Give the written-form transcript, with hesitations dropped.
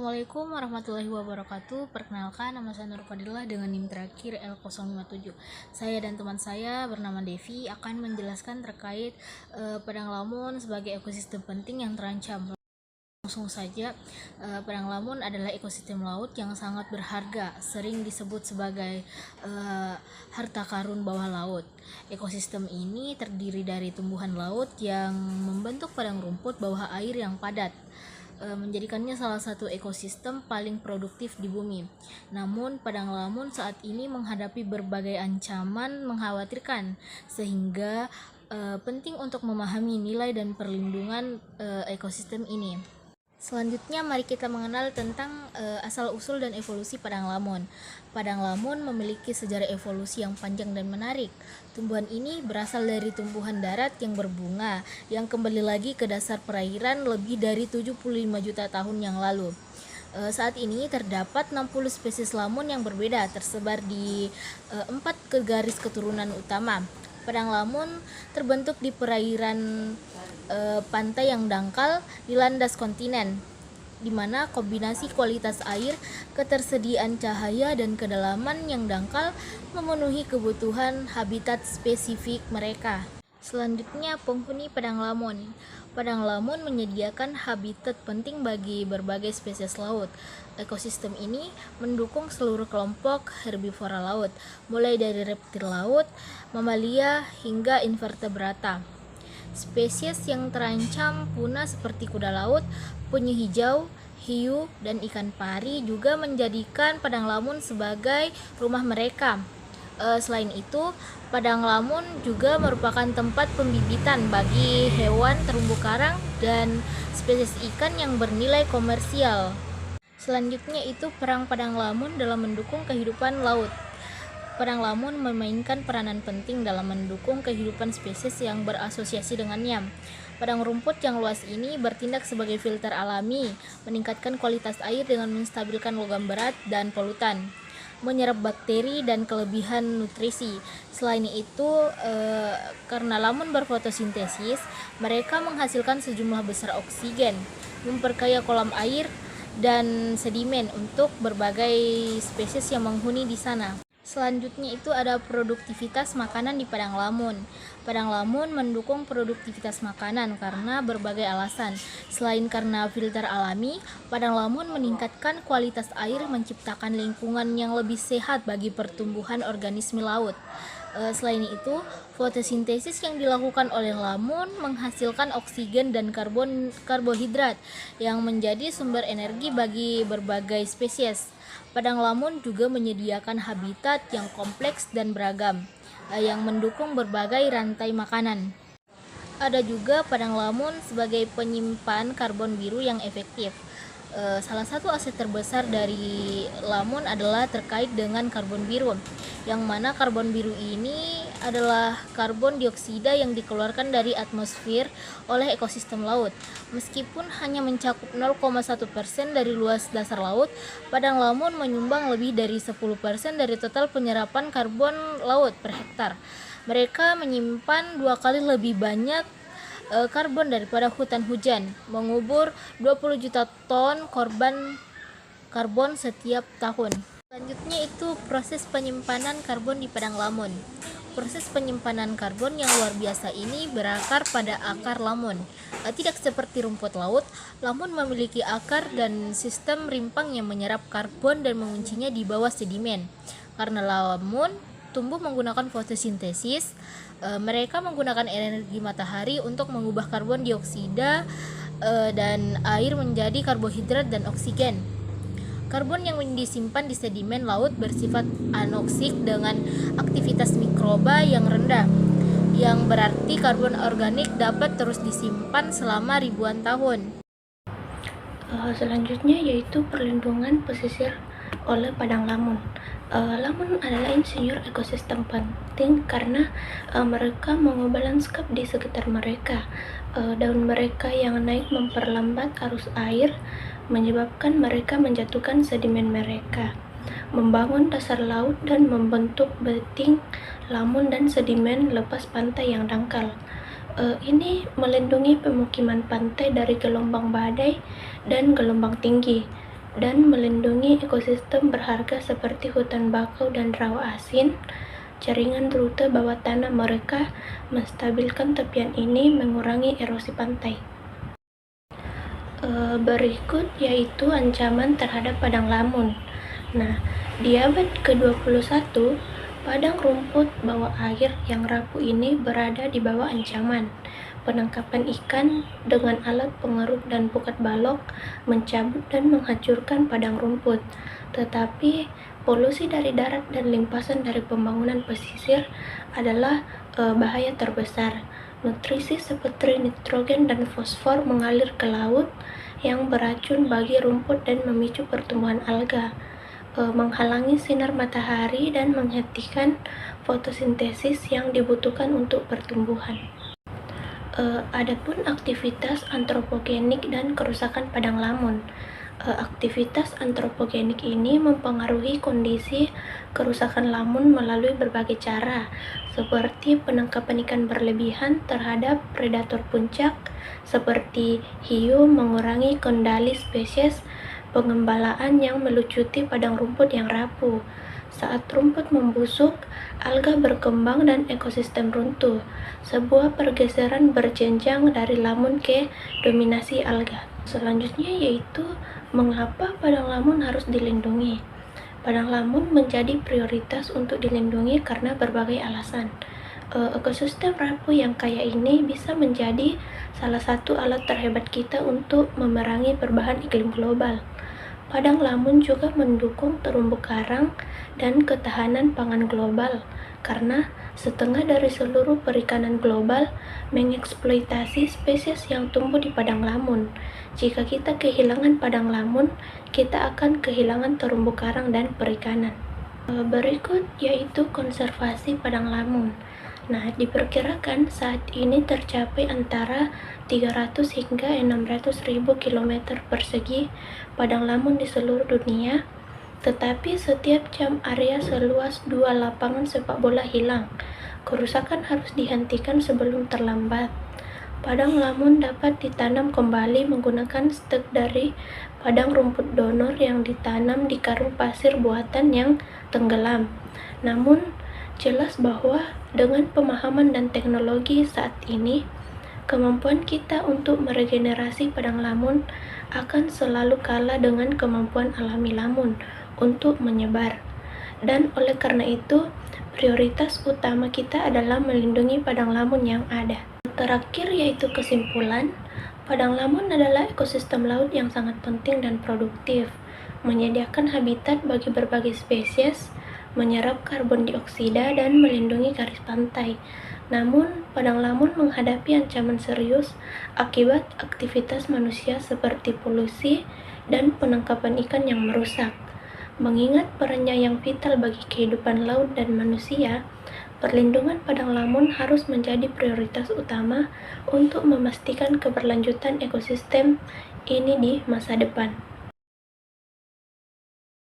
Assalamualaikum warahmatullahi wabarakatuh. Perkenalkan, nama saya Nur Fadilah dengan NIM terakhir L057. Saya dan teman saya bernama Devi akan menjelaskan terkait Padang Lamun sebagai ekosistem penting yang terancam. Langsung saja, Padang Lamun adalah ekosistem laut yang sangat berharga, sering disebut sebagai harta karun bawah laut. Ekosistem ini terdiri dari tumbuhan laut yang membentuk padang rumput bawah air yang padat, menjadikannya salah satu ekosistem paling produktif di bumi. Namun, Padang Lamun saat ini menghadapi berbagai ancaman mengkhawatirkan, sehingga penting untuk memahami nilai dan perlindungan ekosistem ini. Selanjutnya, mari kita mengenal tentang asal-usul dan evolusi Padang Lamun. Padang Lamun memiliki sejarah evolusi yang panjang dan menarik. Tumbuhan ini berasal dari tumbuhan darat yang berbunga, yang kembali lagi ke dasar perairan lebih dari 75 juta tahun yang lalu. Saat ini terdapat 60 spesies lamun yang berbeda, tersebar di 4 garis keturunan utama. Padang Lamun terbentuk di perairan pantai yang dangkal di landas kontinen, di mana kombinasi kualitas air, ketersediaan cahaya, dan kedalaman yang dangkal memenuhi kebutuhan habitat spesifik mereka. Selanjutnya, penghuni Padang Lamun. Padang Lamun menyediakan habitat penting bagi berbagai spesies laut. Ekosistem ini mendukung seluruh kelompok herbivora laut, mulai dari reptil laut, mamalia, hingga invertebrata. Spesies yang terancam punah seperti kuda laut, penyu hijau, hiu, dan ikan pari juga menjadikan Padang Lamun sebagai rumah mereka. Selain itu, Padang Lamun juga merupakan tempat pembibitan bagi hewan terumbu karang dan spesies ikan yang bernilai komersial. Selanjutnya itu peran Padang Lamun dalam mendukung kehidupan laut. Padang Lamun memainkan peranan penting dalam mendukung kehidupan spesies yang berasosiasi dengannya. Padang rumput yang luas ini bertindak sebagai filter alami, meningkatkan kualitas air dengan menstabilkan logam berat dan polutan, menyerap bakteri dan kelebihan nutrisi. Selain itu, karena lamun berfotosintesis, mereka menghasilkan sejumlah besar oksigen, memperkaya kolam air dan sedimen untuk berbagai spesies yang menghuni di sana. Selanjutnya itu ada produktivitas makanan di Padang Lamun. Padang Lamun mendukung produktivitas makanan karena berbagai alasan. Selain karena filter alami, Padang Lamun meningkatkan kualitas air, menciptakan lingkungan yang lebih sehat bagi pertumbuhan organisme laut. Selain itu, fotosintesis yang dilakukan oleh lamun menghasilkan oksigen dan karbohidrat yang menjadi sumber energi bagi berbagai spesies. Padang Lamun juga menyediakan habitat yang kompleks dan beragam, yang mendukung berbagai rantai makanan. Ada juga Padang Lamun sebagai penyimpan karbon biru yang efektif. Salah satu aset terbesar dari Lamun adalah terkait dengan karbon biru, yang mana karbon biru ini adalah karbon dioksida yang dikeluarkan dari atmosfer oleh ekosistem laut. Meskipun hanya mencakup 0,1% dari luas dasar laut, Padang Lamun menyumbang lebih dari 10% dari total penyerapan karbon laut per hektar. Mereka menyimpan 2 kali lebih banyak karbon daripada hutan hujan, mengubur 20 juta ton karbon setiap tahun. Selanjutnya itu proses penyimpanan karbon di Padang Lamun. Proses penyimpanan karbon yang luar biasa ini berakar pada akar lamun. Tidak seperti rumput laut, lamun memiliki akar dan sistem rimpang yang menyerap karbon dan menguncinya di bawah sedimen. Karena lamun tumbuh menggunakan fotosintesis, mereka menggunakan energi matahari untuk mengubah karbon dioksida dan air menjadi karbohidrat dan oksigen. Karbon yang disimpan di sedimen laut bersifat anoksik dengan aktivitas mikroba yang rendah, yang berarti karbon organik dapat terus disimpan selama ribuan tahun. Selanjutnya yaitu perlindungan pesisir oleh Padang Lamun. Lamun adalah insinyur ekosistem penting karena mereka mengubah lanskap di sekitar mereka. Daun mereka yang naik memperlambat arus air, menyebabkan mereka menjatuhkan sedimen mereka, membangun dasar laut dan membentuk beting lamun dan sedimen lepas pantai yang dangkal. Ini melindungi pemukiman pantai dari gelombang badai dan gelombang tinggi. dan melindungi ekosistem berharga seperti hutan bakau dan rawa asin. Jaringan rute bawah tanah mereka menstabilkan tepian ini, mengurangi erosi pantai. Berikut yaitu ancaman terhadap padang lamun. Nah, di abad ke-21, padang rumput bawah air yang rapuh ini berada di bawah ancaman. Penangkapan ikan dengan alat pengeruk dan pukat balok mencabut dan menghancurkan padang rumput. Tetapi polusi dari darat dan limpasan dari pembangunan pesisir adalah bahaya terbesar. Nutrisi seperti nitrogen dan fosfor mengalir ke laut yang beracun bagi rumput dan memicu pertumbuhan alga, menghalangi sinar matahari dan menghentikan fotosintesis yang dibutuhkan untuk pertumbuhan. Adapun aktivitas antropogenik dan kerusakan padang lamun. Aktivitas antropogenik ini mempengaruhi kondisi kerusakan lamun melalui berbagai cara, seperti penangkapan ikan berlebihan terhadap predator puncak seperti hiu, mengurangi kendali spesies, pengembalaan yang melucuti padang rumput yang rapuh. Saat rumput membusuk, alga berkembang dan ekosistem runtuh. Sebuah pergeseran berjenjang dari lamun ke dominasi alga. Selanjutnya yaitu mengapa padang lamun harus dilindungi. Padang lamun menjadi prioritas untuk dilindungi karena berbagai alasan. Ekosistem rapuh yang kaya ini bisa menjadi salah satu alat terhebat kita untuk memerangi perubahan iklim global. Padang lamun juga mendukung terumbu karang dan ketahanan pangan global, karena setengah dari seluruh perikanan global mengeksploitasi spesies yang tumbuh di padang lamun. Jika kita kehilangan padang lamun, kita akan kehilangan terumbu karang dan perikanan. Berikut yaitu konservasi padang lamun. Nah, diperkirakan saat ini tercapai antara 300 hingga 600 ribu kilometer persegi padang lamun di seluruh dunia, tetapi setiap jam area seluas 2 lapangan sepak bola hilang. Kerusakan harus dihentikan sebelum terlambat. Padang lamun dapat ditanam kembali menggunakan stek dari padang rumput donor yang ditanam di karung pasir buatan yang tenggelam. Namun, jelas bahwa dengan pemahaman dan teknologi saat ini, kemampuan kita untuk meregenerasi padang lamun akan selalu kalah dengan kemampuan alami lamun untuk menyebar. Dan oleh karena itu, prioritas utama kita adalah melindungi padang lamun yang ada. Terakhir yaitu kesimpulan, padang lamun adalah ekosistem laut yang sangat penting dan produktif, menyediakan habitat bagi berbagai spesies, menyerap karbon dioksida, dan melindungi garis pantai. Namun, padang lamun menghadapi ancaman serius akibat aktivitas manusia seperti polusi dan penangkapan ikan yang merusak. Mengingat perannya yang vital bagi kehidupan laut dan manusia, perlindungan padang lamun harus menjadi prioritas utama untuk memastikan keberlanjutan ekosistem ini di masa depan.